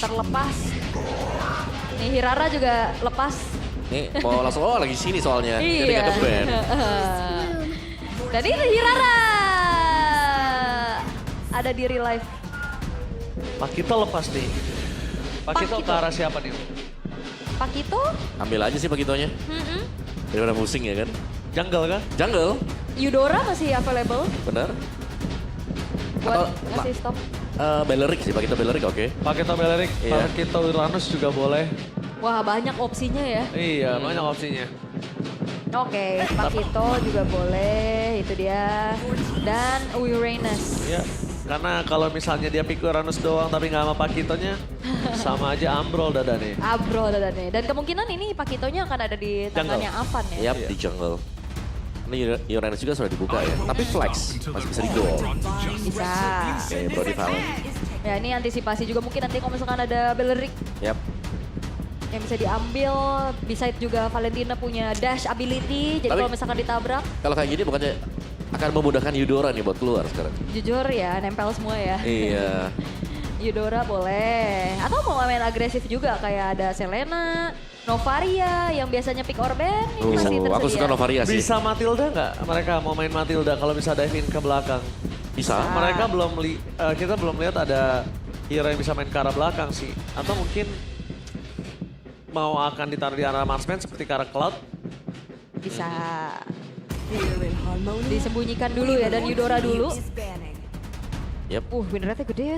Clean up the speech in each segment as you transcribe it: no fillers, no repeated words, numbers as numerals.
terlepas. Nih Hirara juga lepas. Nih mau langsung, oh lagi sini soalnya. Jadi Iya. gak nge-ban. Dan ini Hirara ada di real life. Pakito lepas nih. Pakito ke Pakito. arah siapa nih? Pakito? Ambil aja sih Pakitonya. Daripada pusing ya kan. Jungle kan? Jungle, Eudora masih available bener. buat Atau ngasih stop. Beleric sih, Pakito Beleric oke. Pakito Beleric, Iya. Pakito Uranus juga boleh. Wah banyak opsinya ya. Iya, banyak opsinya. Oke, Pakito juga boleh, itu dia. Dan Uranus. Iya, karena kalau misalnya dia pick Uranus doang tapi nggak sama Pakitonya, sama aja ambrol dada nih. Abro dadanya. Dan kemungkinan ini Pakitonya akan ada di tangannya Avan ya. Yap, Iya. di jungle. Ini Uranus juga sudah dibuka ya. Tapi flex, masih bisa di-goal. Bisa. Oke, Brody Valen. Ya ini antisipasi juga mungkin nanti kalau misalkan ada Beleric Yap. yang bisa diambil. Beside juga Valentina punya dash ability. Jadi Tapi- kalau misalkan ditabrak, Kalau kayak gini bukannya akan memudahkan Eudora nih buat keluar sekarang. jujur ya nempel semua ya. Iya. Eudora boleh. Atau mau main agresif juga kayak ada Selena, Novaria yang biasanya pick or ban ini masih tersedia. Aku suka Novaria sih. Bisa Matilda nggak? Mereka mau main Matilda kalau bisa dive in ke belakang. Bisa. Mereka kita belum lihat ada hero yang bisa main ke arah belakang sih. Atau mungkin mau akan ditaruh di arah marksman seperti ke arah Cloud. Bisa disembunyikan dulu ya dan Eudora dulu. Yap. Win rate-nya gede ya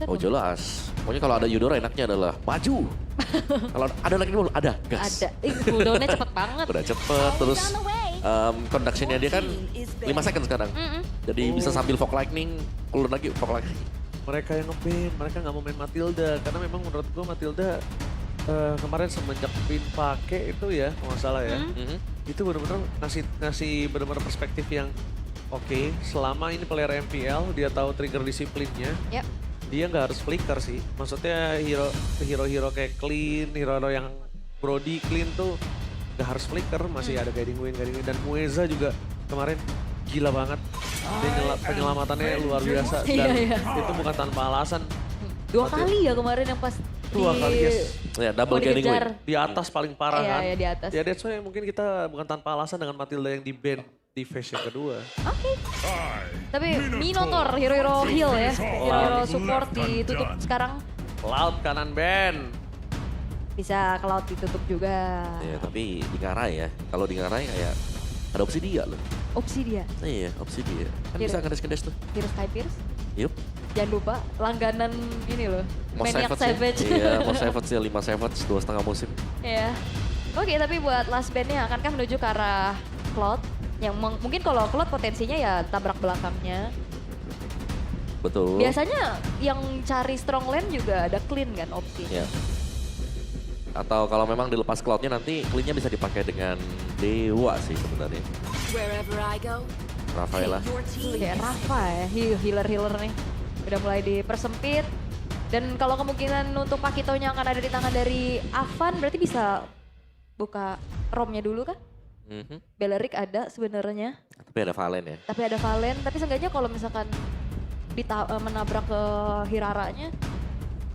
77%. Oh jelas. Pokoknya kalau ada Eudora enaknya adalah maju. Kalau ada lagi dulu, ada gas. Ada. Cooldown-nya cepet banget. Udah cepet, terus conduction-nya dia kan 5 second sekarang. Jadi bisa sambil fog lightning, keluar lagi fog lightning. Mereka yang nge-ban, mereka nggak mau main Matilda. Karena memang menurut gue Matilda kemarin semenjak Pin pakai itu ya, kalau nggak salah ya. Itu benar-benar ngasih benar-benar perspektif yang oke, selama ini player MPL dia tahu trigger disiplinnya, Yap. dia nggak harus flicker sih. Maksudnya hero-hero kayak Clean, hero-hero yang Brody Clean tuh nggak harus flicker, masih ada guiding wind. Dan Mueza juga kemarin gila banget. Dia penyelamatannya luar biasa dan Iya. itu bukan tanpa alasan. 2 kali ya kemarin yang pas Dua kali, yes. Ya, double mau guiding dikejar. wing. Di atas paling parah Iya, kan. iya, di atas. Ya that's why mungkin kita bukan tanpa alasan dengan Matilda yang di-ban di phase yang kedua. Oke. Tapi Minotaur, hero-hero heal ya. Hero-hero support ditutup sekarang. Cloud kanan ban. Bisa Cloud ditutup juga. Ya, tapi di ngarai ya. Kalau di ngarai kayak ada opsi dia loh. Opsi dia. Iya, opsi dia. Kan Iya. bisa ngedes-ngedes tuh. Hero Sky Pierce. Yup. Jangan lupa langganan ini loh. Most Maniac Savage Savage. ya. Iya, Most Savage ya, 5 Savage, 2,5 musim. Iya. Oke, tapi buat last bandnya akankah menuju ke arah Cloud? Yang mungkin kalau Cloud potensinya ya tabrak belakangnya. Betul. Biasanya yang cari strong lane juga ada Clean kan opsi. Ya. Atau kalau memang dilepas cloudnya nanti clean-nya bisa dipakai dengan Dewa sih sebenarnya. Wherever I go, Rafaela. your team Kayak Rafa ya, healer-healer nih. Udah mulai dipersempit. Dan kalau kemungkinan untuk Pakitonya akan ada di tangan dari Avan, berarti bisa buka romnya dulu kan? Mhm. Beleric ada sebenarnya, Tapi ada Valen ya. tapi ada Valen. Tapi seenggaknya kalau misalkan menabrak ke Hiraranya,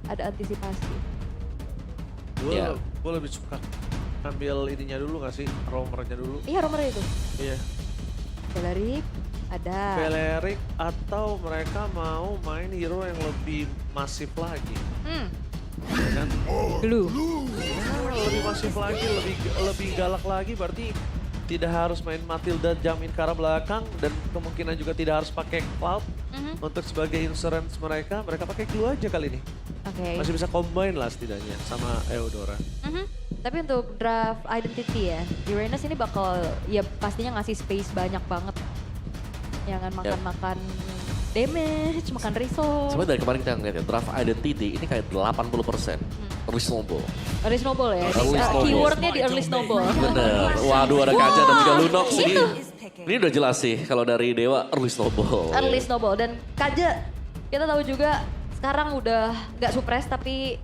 ada antisipasi. Iya. Gue lebih suka ambil ininya dulu gak sih? Romernya dulu. Iya romer itu. Iya. Beleric ada. Beleric atau mereka mau main hero yang lebih masif lagi. Ya kan? Blue. Ya, lebih masif lagi, lebih galak lagi berarti tidak harus main Matilda jamin ke arah belakang dan kemungkinan juga tidak harus pakai Cloud untuk sebagai insurance mereka pakai Glue aja kali ini. Oke. Masih bisa combine lah setidaknya sama Eudora. Tapi untuk draft identity ya, Uranus ini bakal ya pastinya ngasih space banyak banget. Jangan makan-makan damage, makan resource. Sebenarnya dari kemarin kita ngeliat ya, draft identity ini kayak 80% reasonable. Early snowball ya, Early snowball. keywordnya di early snowball. Bener. Waduh ada Kaja dan juga Lunox ini. Ini udah jelas sih kalau dari Dewa early snowball. Early snowball dan Kaja kita tahu juga sekarang udah nggak suppress tapi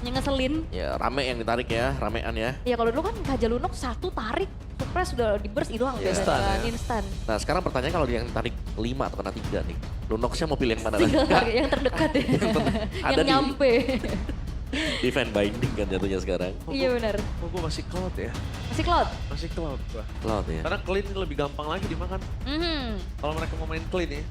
ngeselin. Ya rame yang ditarik ya, ramean ya. Ya kalau dulu kan Kaja Lunox satu tarik, suppress udah di burst hilang biasanya Instan kan, ya. instan. Nah sekarang pertanyaan kalau dia yang tarik 5 atau kena 3 nih. Lunoxnya mau pilih yang mana? Tinggal yang terdekat ya, Ada yang di- nyampe. Defend binding kan jatuhnya sekarang. Iya benar. Oh gue masih Cloud ya. Masih Cloud? Masih Cloud gue. Cloud ya. Karena clean lebih gampang lagi dimakan. Mhm. Kalau mereka mau main clean ya.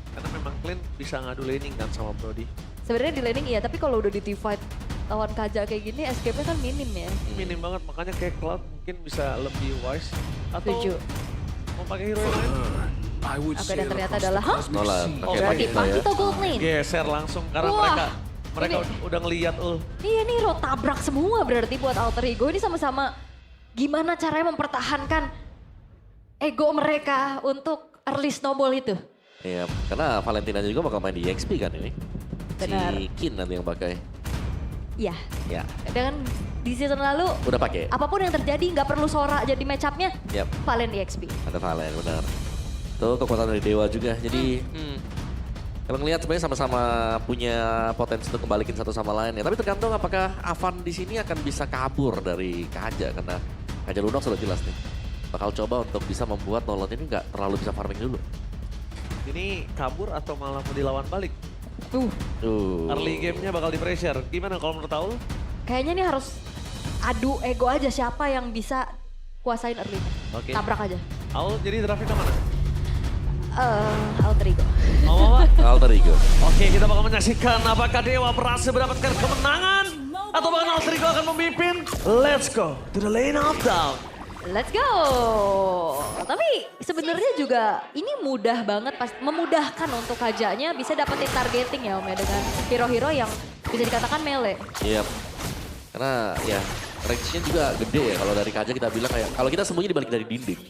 Karena memang clean bisa ngadu laning kan sama Brody. Sebenarnya di laning iya, tapi kalau udah di teamfight lawan Kaja kayak gini, escape-nya kan minim ya. Minim banget, makanya kayak Cloud mungkin bisa lebih wise. Atau Setuju. mau pakai hero yang lain. Oke, dan ternyata adalah, hah? Nolan, Oh, pakai Berarti Magito ya. Pakito gold lane. Geser langsung karena Wah, mereka ini- udah ngeliat Iya nih, Ro tabrak semua berarti buat Alter Ego. Ini sama-sama gimana caranya mempertahankan ego mereka untuk early snowball itu. Iya, karena Valentina juga bakal main di EXP kan ini. Benar. Si Kin nanti yang pakai. Iya, Ya, dengan di season lalu, udah pakai. apapun yang terjadi nggak perlu Sora jadi match up-nya, Yap, Valen EXP. ada Valen benar. Itu kekuatan dari Dewa juga. Jadi kalau ngelihat sebenarnya sama-sama punya potensi untuk kembalikin satu sama lain ya. Tapi tergantung apakah Avan di sini akan bisa kabur dari Kaja karena Kaja Lunox sudah jelas nih. Bakal coba untuk bisa membuat Nolan ini nggak terlalu bisa farming dulu. ini kabur atau malah mau dilawan balik. Tuh. Early game-nya bakal di pressure. Gimana kalau menurut Aul? Kayaknya nih harus adu ego aja siapa yang bisa kuasain early. Oke. Tabrak aja. Aul jadi draftnya kemana? Alter Ego. Mau apa? Alter Ego. Oke, kita bakal menyaksikan apakah Dewa berhasil mendapatkan kemenangan atau bahkan Alter Ego akan memimpin. Let's go to the lane of down. Let's go. Tapi sebenarnya juga ini mudah banget, memudahkan untuk Kajanya bisa dapetin targeting ya Om ya dengan hero-hero yang bisa dikatakan melee. Iya. Karena ya range-nya juga gede ya kalau dari Kaja kita bilang kayak kalau kita sembunyi di balik dari dinding.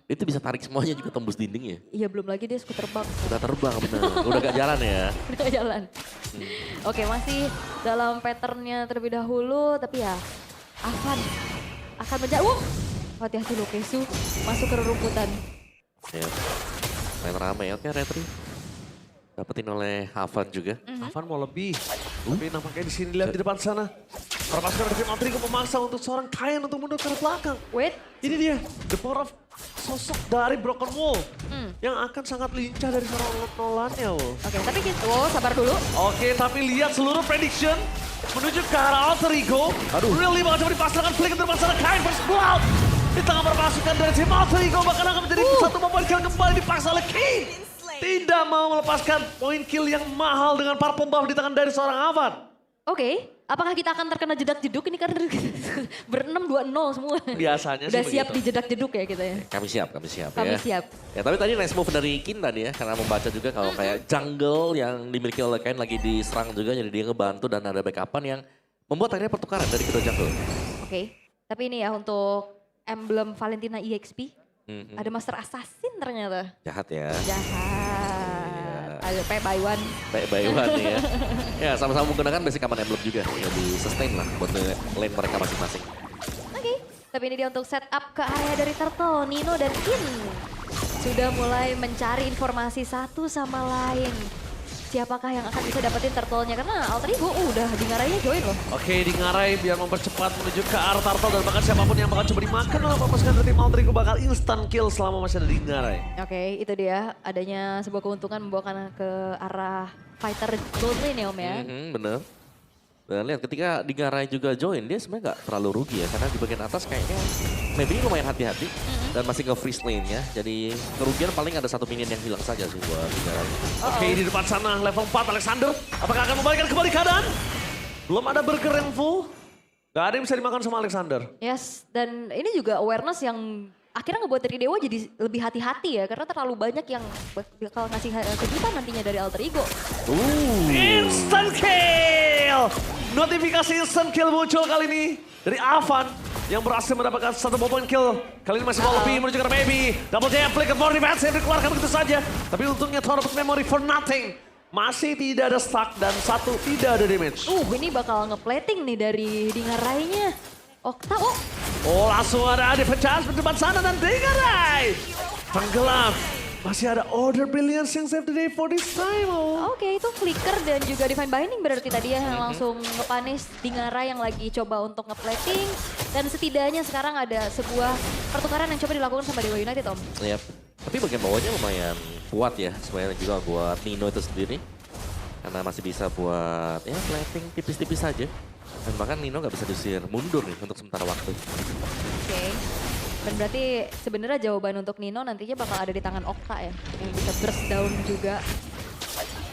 Itu bisa tarik semuanya juga tembus dinding ya. Iya belum lagi dia suka terbang. Udah terbang bener. Udah gak jalan ya. Udah jalan. Oke masih dalam patternnya terlebih dahulu tapi ya Avan akan menjauh. Hati-hati Lukesu masuk ke rerumputan. Ya. Main rame. Oke Retri. Dapetin oleh Havan juga. Avan mau lebih, tapi nampaknya di sini lihat di depan sana. Para pasukan dari tim Alter Ego memaksa untuk seorang Kain untuk mundur ke belakang. Wait. Ini dia, the power of sosok dari Broken Wall. Yang akan sangat lincah dari seorang Nolannya. Oke tapi kita, sabar dulu. Oke, tapi lihat seluruh prediction menuju ke arah Alter Ego. Really bakal coba dipasangkan flick ke depan sana Kain first blood. Di tengah para pasukan dari tim Alter Ego bahkan akan menjadi satu momen kill kembali dipaksa oleh Kain. Tidak mau melepaskan poin kill yang mahal dengan purple buff di tangan dari seorang Avan. Oke, apakah kita akan terkena jedak-jeduk ini karena berenam 2-0 semua. Biasanya Udah sih siap begitu. di jedak-jeduk ya kita ya. Kami siap ya. Kami siap. Ya tapi tadi nice move dari Kin tadi ya. Karena membaca juga kalau kayak jungle yang dimiliki oleh Kain lagi diserang juga. Jadi dia ngebantu dan ada backupan yang membuat akhirnya pertukaran dari kedua jungle. Oke, tapi ini ya untuk emblem Valentina EXP. Ada Master Assassin ternyata. Jahat ya. Jahat. Ada pay by one. By one nih ya. Ya sama-sama menggunakan basic command emblem juga. Jadi sustain lah buat lane mereka masing-masing. Oke, tapi ini dia untuk setup ke area dari Turtle, Nino dan Kin. Sudah mulai mencari informasi satu sama lain. Siapakah yang akan bisa dapetin turtle-nya? Karena Alter Ego udah di ngarainya join loh. Oke, di ngarai biar mempercepat menuju ke arah Turtle dan bahkan siapapun yang bakal coba dimakan oleh pasukan dari tim Alter Ego bakal instant kill selama masih ada di ngarai. Oke, itu dia adanya sebuah keuntungan membawakan ke arah fighter gold lane ya Om ya. Bener. Dan lihat ketika di Garai juga join, dia sebenarnya nggak terlalu rugi ya. Karena di bagian atas kayaknya maybe lumayan hati-hati. Dan masih nge-freeze lane-nya. Jadi kerugian paling ada satu minion yang hilang saja sih buat di Garai. Oke, di depan sana level 4 Alexander. Apakah akan membalikan kembali keadaan? Belum ada burger yang full. Gak ada yang bisa dimakan sama Alexander. Yes, dan ini juga awareness yang akhirnya ngebuat dari Dewa jadi lebih hati-hati ya. Karena terlalu banyak yang bakal ngasih kejutan nantinya dari Alter Ego. Instant kill! Notifikasi instant kill muncul kali ini dari Avan yang berhasil mendapatkan satu point kill. Kali ini masih mau lebih menuju ke baby. Double jab, flicker for defense, dikeluarkan begitu saja. Tapi untungnya Tower of Memory for nothing. Masih tidak ada stuck dan satu tidak ada damage. Ini bakal ngeplating nih dari Dingarainya. Okta, Oh langsung ada defense di depan sana dan Dingarai. Tenggelam. Masih ada Order Brilliance yang save the day for this time. Oke, itu Flicker dan juga Divine Binding berarti tadi ya yang langsung ngepanis Dingarai yang lagi coba untuk ngeplating. Dan setidaknya sekarang ada sebuah pertukaran yang coba dilakukan sama Dewa United Om. Yap. Tapi bagian bawahnya lumayan kuat ya. Sebenarnya juga buat Nino itu sendiri. Karena masih bisa buat ya plating tipis-tipis saja. Dan bahkan Nino nggak bisa diusir mundur nih untuk sementara waktu. Oke. Dan berarti sebenarnya jawaban untuk Nino nantinya bakal ada di tangan Okta ya. Yang bisa burst down juga.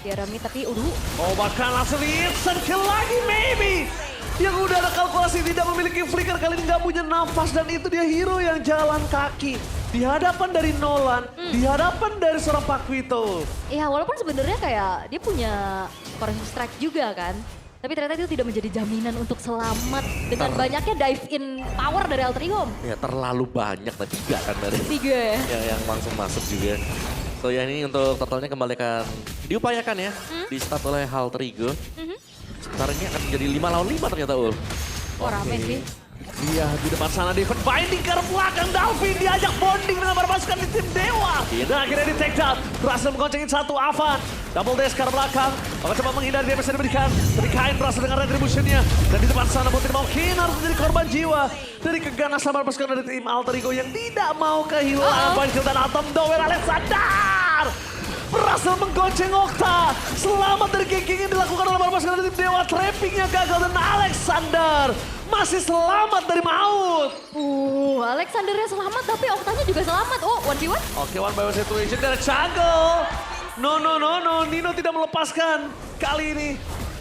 Jeremy tapi Oh bahkan langsung instant kill lagi maybe. Yang udah ada kalkulasi tidak memiliki flicker kali ini nggak punya nafas. Dan itu dia hero yang jalan kaki. Di hadapan dari Nolan, di hadapan dari seorang Paquito. ya walaupun sebenarnya kayak dia punya force strike juga kan. Tapi ternyata itu tidak menjadi jaminan untuk selamat dengan banyaknya dive in power dari Alter Ego. Ya terlalu banyak tadi 3 kan dari 3 ya. yang langsung masuk juga. So ya ini untuk totalnya kembali akan diupayakan ya. Di start oleh Alter Ego. Sementara ini akan menjadi 5 lawan 5 ternyata Ul. Oh rame sih. Iya di depan sana Devon binding ke belakang Dalvin diajak bonding dengan para pasukan di tim Dewa. Dan akhirnya di take down, berhasil menggoncengin satu Avan. Double dash ke arah belakang, akan coba menghindari damage yang diberikan. Tapi Kain berhasil dengan retribution-nya. Dan di depan sana Putri Malkin harus menjadi korban jiwa dari keganasan para pasukan dari tim Alter Ego yang tidak mau kehilangan point kill dan Atom Dower Alexander. Berhasil menggonceng Okta. Selamat dari ganking yang dilakukan oleh para pasukan dari tim Dewa. Trappingnya gagal dan Alexander masih selamat dari maut. Alexandernya selamat tapi Oktanya juga selamat. Oh 1v1. Oke, one by one situation dari jungle. No. Nino tidak melepaskan. Kali ini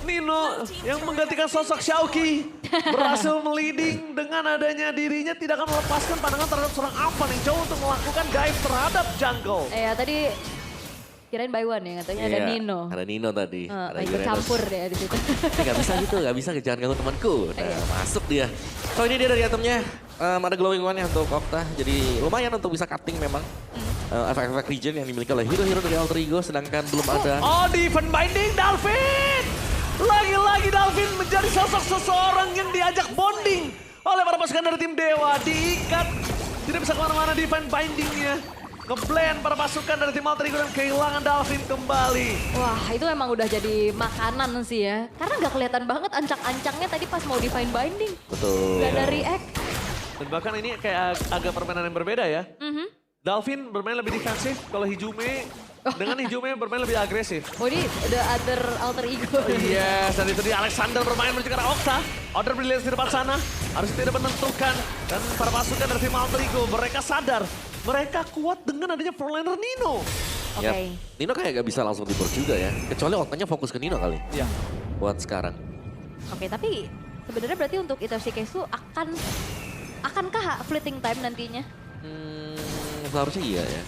Nino yang menggantikan sosok Xiaoqi berhasil meliding dengan adanya dirinya tidak akan melepaskan pandangan terhadap seorang Avan yang jauh untuk melakukan dive terhadap jungle. Ya tadi kirain by one ya katanya ada Nino. Ada Nino tadi. Ada Ikut Uranus. campur deh di situ. Gak bisa gitu, gak bisa jangan ganggu temanku. Nah, masuk dia. So ini dia dari itemnya. Ada glowing one ya untuk Okta. Jadi lumayan untuk bisa cutting memang. Efek-efek regen yang dimiliki oleh hero-hero dari Alter Ego. Sedangkan belum ada. Oh, defense binding Dalvin. Lagi-lagi Dalvin menjadi sosok seseorang yang diajak bonding oleh para pasukan dari tim Dewa. Diikat, tidak bisa kemana-mana defense bindingnya. Ngeblend para pasukan dari tim Alter Ego dan kehilangan Dalvin kembali. Wah itu emang udah jadi makanan sih ya. Karena nggak kelihatan banget ancang-ancangnya tadi pas mau divine binding. Betul. Gak ada react. Dan bahkan ini kayak agak permainan yang berbeda ya. Dalvin bermain lebih defensif, kalau Hijume dengan Hijume bermain lebih agresif. Oh ini the other Alter Ego. Yes, dan itu dia Alexander bermain menuju ke arah Okta. Order brilliance di depan sana, harus tidak menentukan. Dan para pasukan dari tim Alter Ego, mereka sadar. Mereka kuat dengan adanya frontliner Nino. Oke. Yap. Nino kayak gak bisa langsung di juga ya. Kecuali Oktanya fokus ke Nino kali. Iya. Buat sekarang. Oke tapi sebenarnya berarti untuk Itoshi Kesu akankah fleeting time nantinya? Seharusnya iya ya.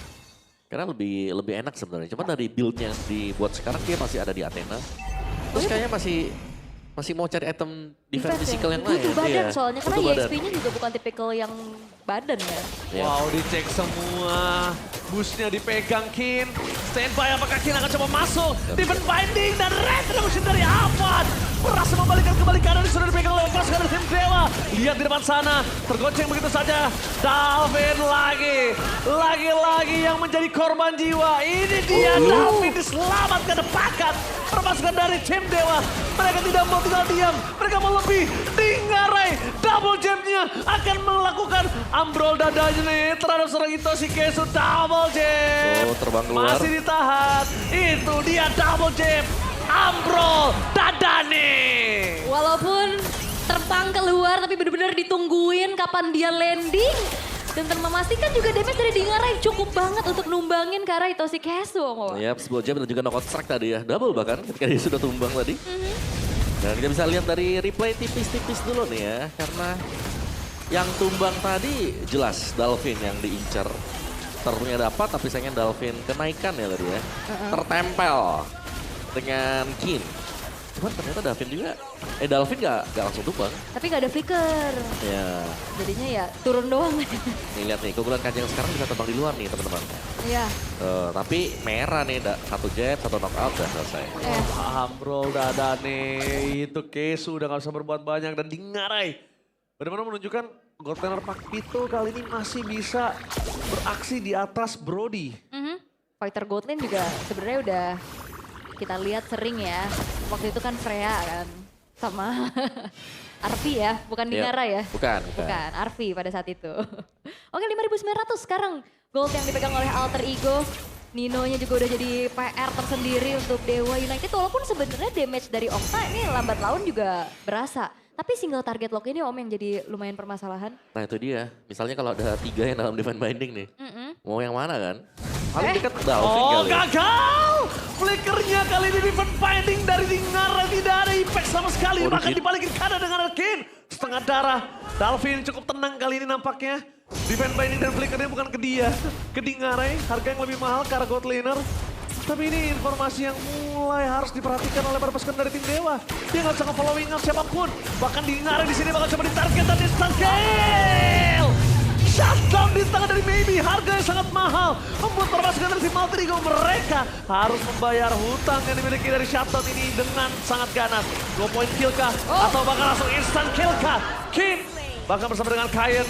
Karena lebih enak sebenarnya. Cuma dari build-nya dibuat sekarang dia masih ada di Athena. Terus kayaknya masih mau cari item defense physical yang lain. Butuh badan Iya, soalnya karena butuh badan. EXP-nya juga bukan tipikal yang badan ya. Iya. Wow, dicek semua. Busnya dipegang Kin. Standby apakah Kin akan coba masuk. Defense binding dan retribution dari Avan. Berhasil membalikkan kembali kanan sudah dipegang oleh pasukan dari tim Dewa. Lihat di depan sana, tergonceng begitu saja. Dalvin lagi yang menjadi korban jiwa. Ini dia Dalvin diselamatkan depakan perpasukan dari tim Dewa. Mereka tidak mau tinggal diam, mereka mau lebih. Dingarai double jab-nya akan melakukan ambrol dadanya nih terhadap seorang Itoshi Kesu. Double jab. Oh, terbang keluar. Masih ditahan. Itu dia double jab. Ambrol dadane. Walaupun terbang keluar tapi benar-benar ditungguin kapan dia landing. Dan memastikan juga damage dari Dingarai cukup banget untuk numbangin ke arah Itoshi Kesu. Yap, sebuah jam dan juga knockout strike tadi ya. Double bahkan ketika dia sudah tumbang tadi. Dan kita bisa lihat dari replay tipis-tipis dulu nih ya. Karena yang tumbang tadi jelas Dalvin yang diincar. Terpunya dapat tapi sayangnya Dalvin kenaikan ya tadi ya. Tertempel dengan Kin. Cuman ternyata Dalvin gak langsung tumbang. Tapi gak ada flicker. Ya, Jadinya ya turun doang. nih lihat nih keunggulan Kanjeng sekarang bisa terbang di luar nih teman-teman. Iya. Tapi merah nih, satu jab, satu knockout udah selesai. Ambrol dadane. Itu Kesu udah gak bisa berbuat banyak. Dan Dingarai benar-benar menunjukkan Goldlaner Paquito kali ini masih bisa beraksi di atas Brody. Fighter Goldlane juga sebenarnya udah kita lihat sering ya. Waktu itu kan Freya kan sama Arfi ya, bukan Dinara ya? Bukan. Arfi pada saat itu. Oke 5.900 sekarang gold yang dipegang oleh Alter Ego. Nino-nya juga udah jadi PR tersendiri untuk Dewa United. Walaupun sebenarnya damage dari Okta ini lambat laun juga berasa. Tapi single target lock ini Om yang jadi lumayan permasalahan. Nah itu dia, misalnya kalau ada 3 yang dalam Divine Binding nih, mau yang mana kan? Paling dekat Dolphin Oh kali. gagal! Flickernya kali ini Divine Binding dari Dingara tidak ada impact sama sekali. Oh, Bahkan Kin. dibalikin kada dengan Kin. Setengah darah. Dolphin cukup tenang kali ini nampaknya. Divine Binding dan Flickernya bukan ke dia. Ke Dingara, harga yang lebih mahal ke arah God Laner. Tapi ini informasi yang mulai harus diperhatikan oleh para pasukan dari tim Dewa. Dia nggak bisa nge-following up siapapun. Bahkan Dingara di sini bakal coba ditarget dan instant kill. Shutdown di tangan dari Maybe, harga yang sangat mahal. Membuat para pasukan dari tim Malterigo mereka harus membayar hutang yang dimiliki dari Shutdown ini dengan sangat ganas. 2 point kill kah? Atau bahkan langsung instant kill kah? Kim bahkan bersama dengan Kayen.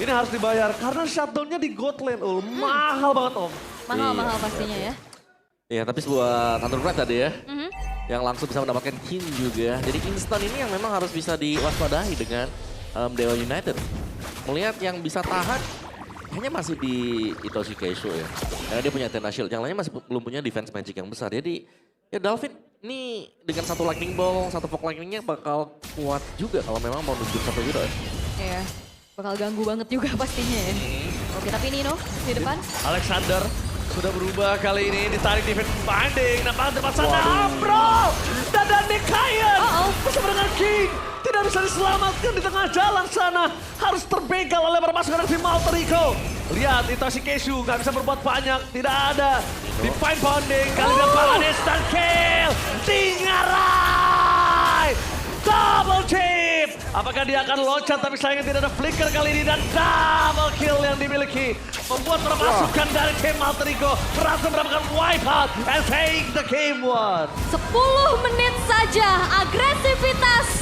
Ini harus dibayar karena shutdown-nya di God Lane. Mahal banget Om. Mahal-mahal pastinya ya. Iya, tapi sebuah Thunder Pride tadi ya, yang langsung bisa mendapatkan King juga. Jadi instan ini yang memang harus bisa diwaspadai dengan Dewa United. Melihat yang bisa tahan, kayaknya masih di Itoshi Keisho ya. Karena dia punya Athena Shield, yang lainnya masih belum punya defense magic yang besar. Jadi ya Dolphin ini dengan 1 lightning ball, 1 fog lightningnya bakal kuat juga kalau memang mau nunjuk sampai hero ya. Iya, bakal ganggu banget juga pastinya ya. Oke, tapi Nino di depan. Alexander sudah berubah kali ini, ditarik defense binding. Nampak depan sana, bro! Dan Kayen bersama dengan King. Tidak bisa diselamatkan di tengah jalan sana. Harus terbegal oleh para pasukan dari tim Malterigo. Lihat, Itoshi Keisho nggak bisa berbuat banyak. Tidak ada. Divine Bonding, kali ini Palan instant kill. Tingarai! Double chip! Apakah dia akan loncat tapi sayangnya tidak ada flicker kali ini dan double kill yang dimiliki. Membuat para pasukan dari tim Malterigo berhasil mendapatkan wipeout and take the game one. 10 menit saja agresivitas